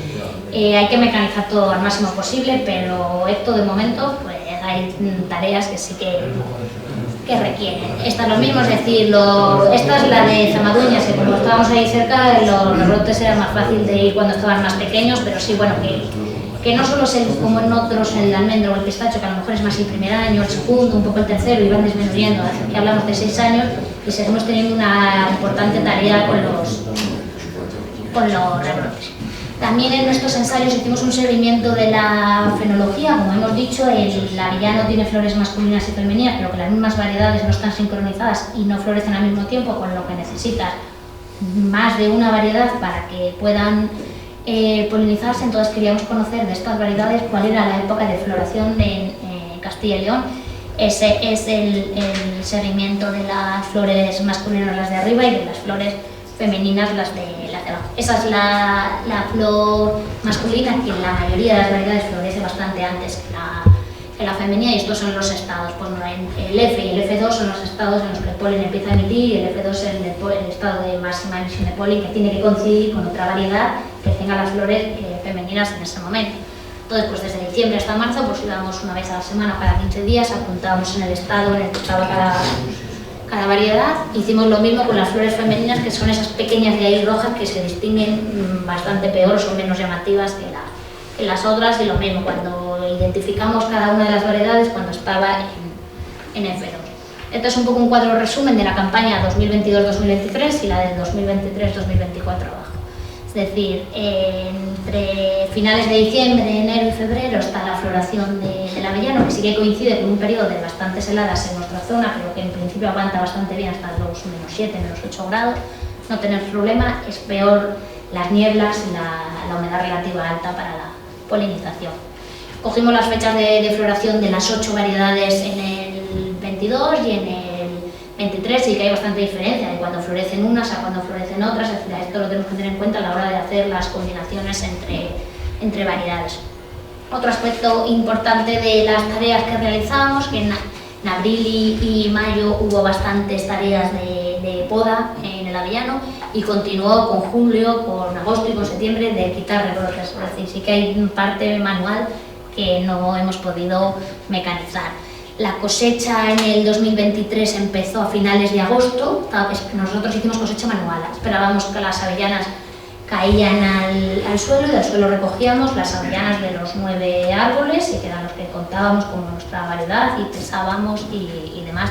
hay que mecanizar todo al máximo posible, pero esto de momento pues hay tareas que sí que requieren. Esta es lo mismo, es decir, esta es la de Zamaduñas, que como estábamos ahí cerca, los rebrotes eran más fácil de ir cuando estaban más pequeños, pero sí, bueno, que no solo es como en otros, el almendro o el pistacho, que a lo mejor es más el primer año, el segundo, un poco el tercero, y van disminuyendo, que hablamos de 6 años, y seguimos teniendo una importante tarea con los rebrotes. También en nuestros ensayos hicimos un seguimiento de la fenología. Como hemos dicho, el avellano tiene flores masculinas y femeninas, pero que las mismas variedades no están sincronizadas y no florecen al mismo tiempo, con lo que necesitas más de una variedad para que puedan polinizarse. Entonces queríamos conocer de estas variedades cuál era la época de floración en Castilla y León. Ese es el seguimiento de las flores masculinas, las de arriba, y de las flores femeninas, las de abajo. Esa es la flor masculina, que en la mayoría de las variedades florece bastante antes que la femenina, y estos son los estados. Pues el F y el F2 son los estados en los que el polen empieza a emitir, y el F2 es el estado de máxima emisión de polen, que tiene que coincidir con otra variedad que tenga las flores femeninas en ese momento. Entonces, pues desde diciembre hasta marzo, pues íbamos una vez a la semana, cada 15 días, apuntábamos en el estado en el que estaba cada variedad. Hicimos lo mismo con las flores femeninas, que son esas pequeñas de ahí rojas que se distinguen bastante peor o son menos llamativas que las otras, y lo mismo cuando identificamos cada una de las variedades cuando estaba en F2. Esto es un poco un cuadro resumen de la campaña 2022-2023 y la de 2023-2024 abajo. Es decir, entre finales de diciembre, enero y febrero está la floración del avellano, que sí que coincide con un periodo de bastantes heladas en nuestra zona, pero que en principio aguanta bastante bien hasta los -7, -8 grados. No tener problema. Es peor las nieblas y la humedad relativa alta para la polinización. Cogimos las fechas de floración de las 8 variedades en el 22 y en el 23, sí que hay bastante diferencia de cuando florecen unas a cuando florecen otras. Es decir, esto lo tenemos que tener en cuenta a la hora de hacer las combinaciones entre variedades. Otro aspecto importante de las tareas que realizamos, que en abril y mayo hubo bastantes tareas de poda en el avellano, y continuó con julio, con agosto y con septiembre de quitar rebrotes. Es decir, sí que hay parte manual que no hemos podido mecanizar. La cosecha en el 2023 empezó a finales de agosto. Nosotros hicimos cosecha manual, esperábamos que las avellanas caían al suelo, y del suelo recogíamos las avellanas de los 9 árboles, y que eran los que contábamos como nuestra variedad y pesábamos y demás.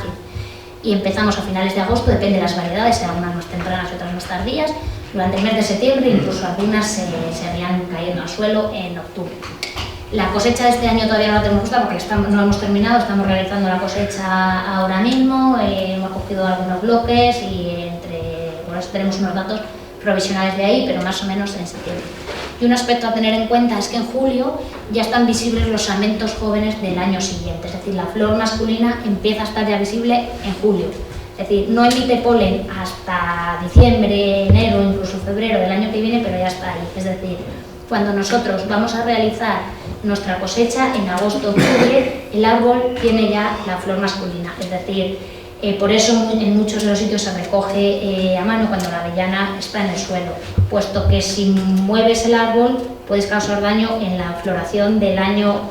Y empezamos a finales de agosto, depende de las variedades, algunas más tempranas y otras más tardías. Durante el mes de septiembre incluso algunas se habían cayendo al suelo en octubre. La cosecha de este año todavía no la tenemos justa porque no hemos terminado, estamos realizando la cosecha ahora mismo, hemos cogido algunos bloques y por eso tenemos unos datos provisionales de ahí, pero más o menos en septiembre. Y un aspecto a tener en cuenta es que en julio ya están visibles los amentos jóvenes del año siguiente, es decir, la flor masculina empieza a estar ya visible en julio. Es decir, no emite polen hasta diciembre, enero, incluso febrero del año que viene, pero ya está ahí. Es decir, cuando nosotros vamos a realizar nuestra cosecha en agosto-octubre, el árbol tiene ya la flor masculina. Es decir, por eso en muchos de los sitios se recoge a mano cuando la avellana está en el suelo, puesto que si mueves el árbol puedes causar daño en la floración del año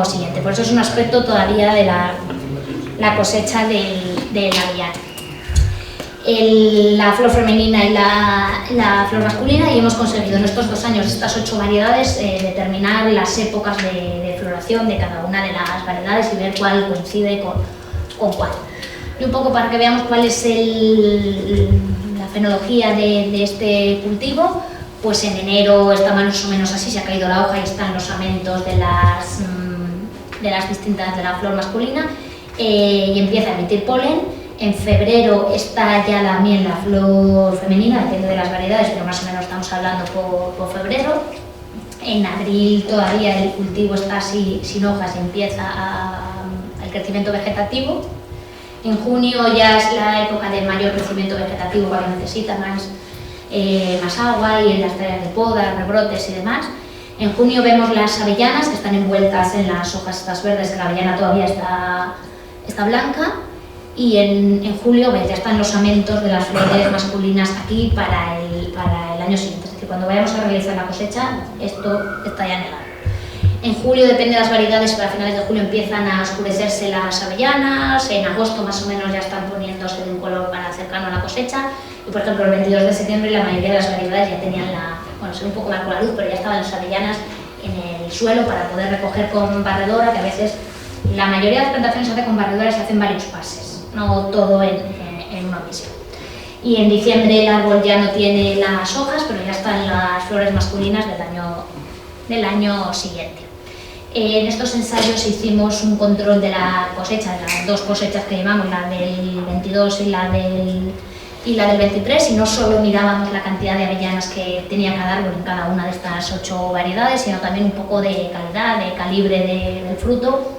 siguiente. Por eso es un aspecto todavía de la cosecha del avellano. La flor femenina y la flor masculina, y hemos conseguido en estos 2 años, estas 8 variedades, determinar las épocas de floración de cada una de las variedades y ver cuál coincide con cuál. Y un poco para que veamos cuál es la fenología de este cultivo, pues en enero está más o menos así, se ha caído la hoja y están los amentos de las distintas de la flor masculina, y empieza a emitir polen. En febrero está ya también la flor femenina, depende de las variedades, pero más o menos estamos hablando por febrero. En abril todavía el cultivo está así, sin hojas, y empieza el crecimiento vegetativo. En junio ya es la época de mayor crecimiento vegetativo, cuando necesita más agua y en las tareas de poda, rebrotes y demás. En junio vemos las avellanas que están envueltas en las hojas estas verdes, que la avellana todavía está blanca. Y en julio ya están los amentos de las flores masculinas aquí para el año siguiente. Es decir, cuando vayamos a realizar la cosecha, esto está ya en el árbol. En julio, depende de las variedades, pero a finales de julio empiezan a oscurecerse las avellanas, en agosto más o menos ya están poniéndose de un color para cercano a la cosecha, y por ejemplo el 22 de septiembre la mayoría de las variedades ya tenían se ve un poco mal con la luz, pero ya estaban las avellanas en el suelo para poder recoger con barredora, que a veces la mayoría de las plantaciones se hace con barredora y se hacen varios pases, no todo en una misión. Y en diciembre el árbol ya no tiene las hojas, pero ya están las flores masculinas del año siguiente. En estos ensayos hicimos un control de la cosecha, de las dos cosechas que llevamos, la del 22 y la del 23, y no solo mirábamos la cantidad de avellanas que tenía cada árbol en cada una de estas 8 variedades, sino también un poco de calidad, de calibre del fruto.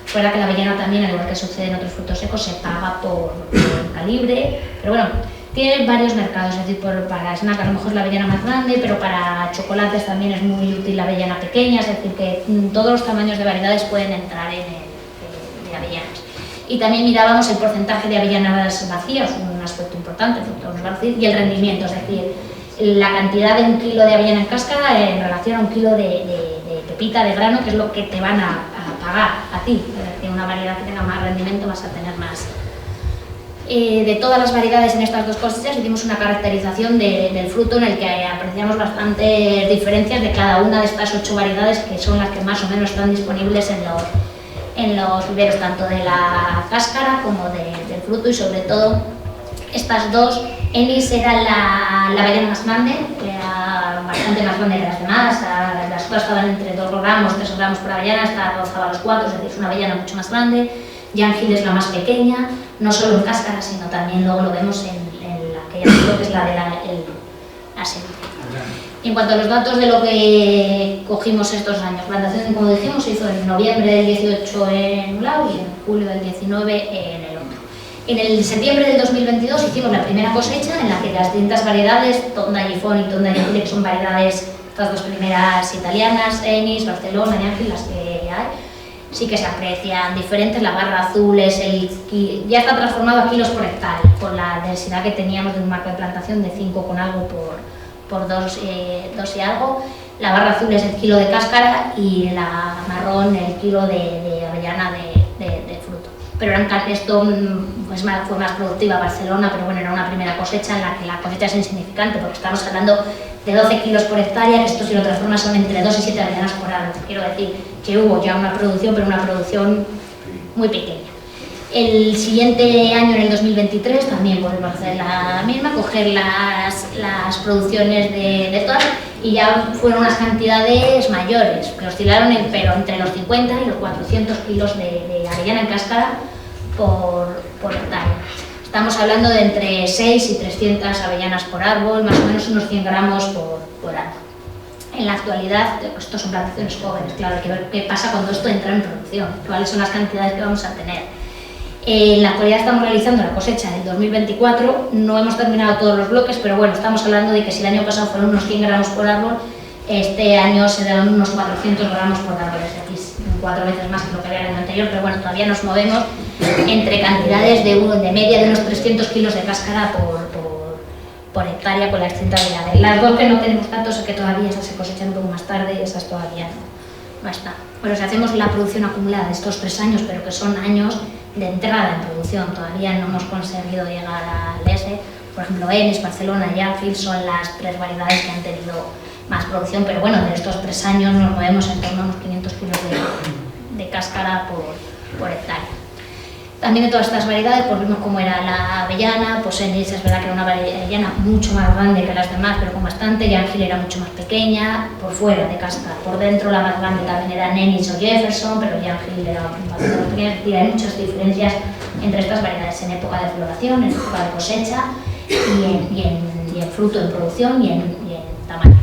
Fuera que la avellana también, al igual que sucede en otros frutos secos, se paga por calibre, pero bueno, tiene varios mercados, es decir, para snack a lo mejor es la avellana más grande, pero para chocolates también es muy útil la avellana pequeña, es decir, que todos los tamaños de variedades pueden entrar de avellanas. Y también mirábamos el porcentaje de avellanas vacías, un aspecto importante, y el rendimiento, es decir, la cantidad de 1 kilo de avellana en cáscara en relación a 1 kilo de pepita de grano, que es lo que te van a pagar a ti. Es decir, una variedad que tenga más rendimiento vas a tener más. De todas las variedades en estas dos cosechas hicimos una caracterización del fruto en el que apreciamos bastantes diferencias de cada una de estas 8 variedades, que son las que más o menos están disponibles en los viveros, tanto de la cáscara como del fruto, y sobre todo estas dos. Ennis era la avellana más grande, era bastante más grande que las demás, las otras estaban entre 2 gramos, 3 gramos por avellana, esta rozaba los 4, es decir, es una avellana mucho más grande. Young Hill es la más pequeña, no solo en cáscara, sino también luego lo vemos en aquella que es la de la semilla. En cuanto a los datos de lo que cogimos estos años, plantación, como dijimos, se hizo en noviembre del 18 en un lado y en julio del 19 en el otro. En el septiembre del 2022 hicimos la primera cosecha en la que las distintas variedades, Tonda Gifón y Tonda Young Hill, que son variedades, estas dos primeras italianas, Ennis, Barcelona, Young Hill, las que hay, sí que se aprecian diferentes. La barra azul ya está transformado a kilos por hectárea, por la densidad que teníamos de un marco de plantación de 5 con algo por 2 y algo. La barra azul es el kilo de cáscara y la marrón el kilo de avellana de fruto. Pero esto pues, fue más productiva Barcelona, pero bueno, era una primera cosecha en la que la cosecha es insignificante, porque estamos hablando de 12 kilos por hectárea, que esto si lo transformas son entre 2 y 7 avellanas por árbol. Quiero decir que hubo ya una producción, pero una producción muy pequeña. El siguiente año, en el 2023, también volvemos a hacer la misma, coger las producciones de todas, y ya fueron unas cantidades mayores, que oscilaron pero entre los 50 y los 400 kilos de avellana en cáscara por hectárea. Estamos hablando de entre 6 y 300 avellanas por árbol, más o menos unos 100 gramos por árbol. En la actualidad, estos son plantaciones jóvenes, claro, hay que ver qué pasa cuando esto entra en producción, cuáles son las cantidades que vamos a tener. En la actualidad estamos realizando la cosecha del 2024, no hemos terminado todos los bloques, pero bueno, estamos hablando de que si el año pasado fueron unos 100 gramos por árbol, este año serán unos 400 gramos por árbol, es decir, 4 veces más que lo que había el año anterior, pero bueno, todavía nos movemos entre cantidades de media de unos 300 kilos de cáscara por hectárea con las distintas variedades. Las dos que no tenemos datos es que todavía esas se cosechan un poco más tarde y esas todavía no están. Bueno, si hacemos la producción acumulada de estos 3 años, pero que son años de entrada en producción, todavía no hemos conseguido llegar al S. Por ejemplo, Ennis, Barcelona y Young Hill son las 3 variedades que han tenido más producción, pero bueno, de estos 3 años nos movemos en torno a unos 500 kilos de cáscara por hectárea. También de todas estas variedades, pues vimos cómo era la avellana, pues Ennis es verdad que era una avellana mucho más grande que las demás, pero con bastante. Young Hill era mucho más pequeña, por fuera de cáscara, por dentro la más grande también era Ennis o Jefferson, pero Young Hill era bastante más pequeña. Es decir, hay muchas diferencias entre estas variedades en época de floración, en época de cosecha y en fruto, en producción y en tamaño.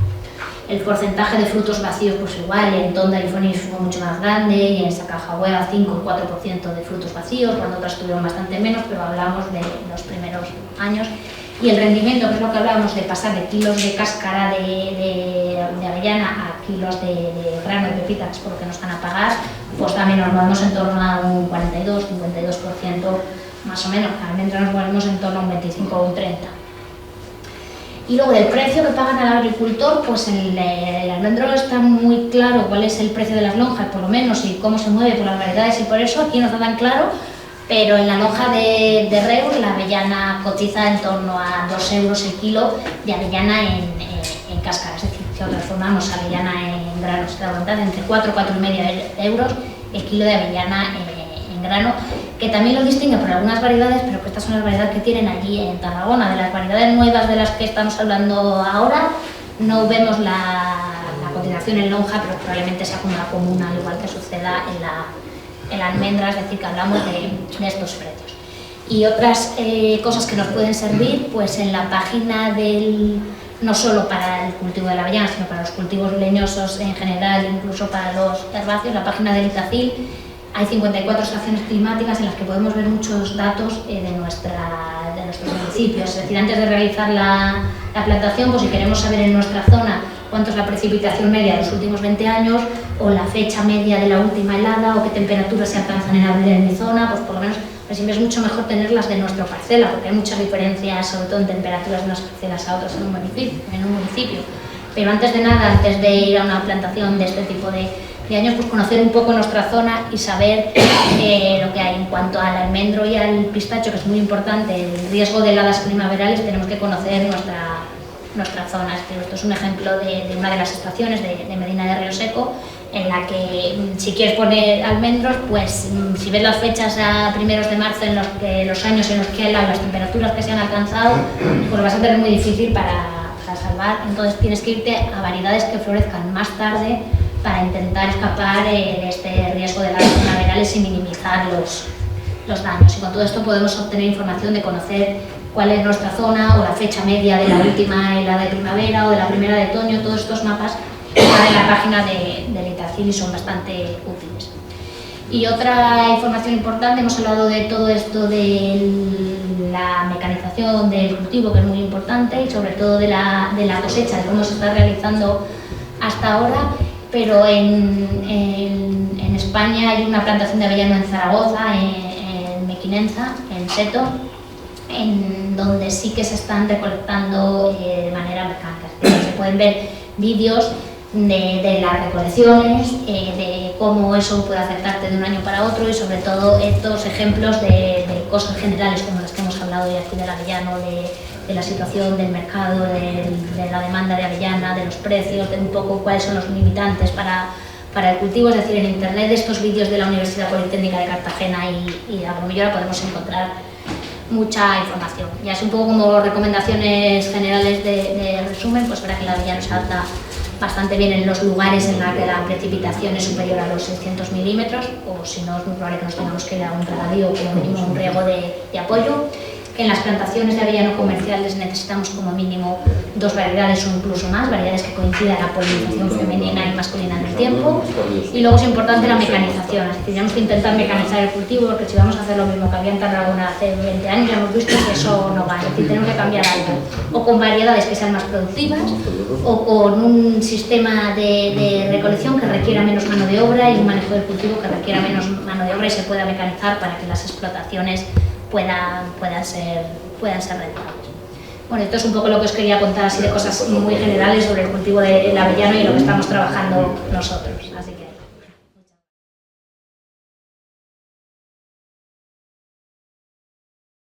El porcentaje de frutos vacíos pues igual, en Tonda y Fonis fue mucho más grande, y en Sacajahueva 5 o 4% de frutos vacíos, cuando otras tuvieron bastante menos, pero hablamos de los primeros años. Y el rendimiento, que es lo que hablábamos de pasar de kilos de cáscara de avellana a kilos de grano de pepita, que es por lo que nos van a pagar, pues también nos movemos en torno a un 42-52% más o menos. Almendra nos movemos en torno a un 25 o un 30%. Y luego del precio que pagan al agricultor, pues el almendro está muy claro cuál es el precio de las lonjas, por lo menos, y cómo se mueve por las variedades, y por eso aquí no está tan claro, pero en la lonja de Reus la avellana cotiza en torno a 2 euros el kilo de avellana en cáscara, es decir, si transformamos avellana en grano, se da cuenta de entre 4 o 4,5 euros el kilo de avellana en grano, que también lo distingue por algunas variedades, pero que estas son las variedades que tienen allí en Tarragona. De las variedades nuevas de las que estamos hablando ahora, no vemos la cotización en lonja, pero probablemente sea como la común, al igual que suceda en la almendra, es decir, que hablamos de estos precios. Y otras cosas que nos pueden servir, pues en la página no solo para el cultivo de la avellana, sino para los cultivos leñosos en general, incluso para los herbáceos, la página del Itacil, hay 54 estaciones climáticas en las que podemos ver muchos datos de nuestros municipios. Es decir, antes de realizar la plantación, pues si queremos saber en nuestra zona cuánto es la precipitación media de los últimos 20 años, o la fecha media de la última helada, o qué temperaturas se alcanzan en abril en mi zona, pues por lo menos siempre es mucho mejor tenerlas de nuestra parcela, porque hay muchas diferencias, sobre todo en temperaturas de unas parcelas a otras en un municipio. Pero antes de nada, antes de ir a una plantación de este tipo de años, pues conocer un poco nuestra zona y saber lo que hay. En cuanto al almendro y al pistacho, que es muy importante, el riesgo de heladas primaverales, tenemos que conocer nuestra zona. Esto es un ejemplo de una de las estaciones de Medina de Río Seco, en la que si quieres poner almendros, pues si ves las fechas a primeros de marzo, en los años en los que helan, las temperaturas que se han alcanzado, pues vas a tener muy difícil para salvar. Entonces tienes que irte a variedades que florezcan más tarde para intentar escapar de este riesgo de heladas primaverales y minimizar los daños. Y con todo esto podemos obtener información de conocer cuál es nuestra zona, o la fecha media de la última helada de primavera o de la primera de otoño. Todos estos mapas están en la página del Itacil y son bastante útiles. Y otra información importante, hemos hablado de todo esto de la mecanización del cultivo, que es muy importante, y sobre todo de la cosecha, de cómo se está realizando hasta ahora. Pero en España hay una plantación de avellano en Zaragoza, en Mequinenza, en Seto, en donde sí que se están recolectando de manera mecánica. Es decir, se pueden ver vídeos de las recolecciones, de cómo eso puede afectarte de un año para otro, y sobre todo estos ejemplos de cosas generales como las que hemos hablado hoy aquí del avellano, de la situación del mercado, de la demanda de avellana, de los precios, de un poco cuáles son los limitantes para el cultivo. Es decir, en internet estos vídeos de la Universidad Politécnica de Cartagena y de Agromillora podemos encontrar mucha información. Ya es un poco como recomendaciones generales de resumen, pues verá que la avellana se adapta bastante bien en los lugares en los que la precipitación es superior a los 600 milímetros, o si no es muy probable que nos tengamos que ir a un regadío o como mínimo un riego de apoyo. En las plantaciones de avellano comerciales necesitamos como mínimo 2 variedades o incluso más, variedades que coincidan la polinización femenina y masculina en el tiempo. Y luego es importante la mecanización, es decir, tenemos que intentar mecanizar el cultivo, porque si vamos a hacer lo mismo que había en Tarragona hace 20 años, ya hemos visto que eso no va, es decir, tenemos que cambiar algo, o con variedades que sean más productivas, o con un sistema de recolección que requiera menos mano de obra, y un manejo del cultivo que requiera menos mano de obra y se pueda mecanizar para que las explotaciones puedan ser rentables. Bueno, esto es un poco lo que os quería contar, así de cosas muy generales sobre el cultivo del avellano y lo que estamos trabajando nosotros. Así que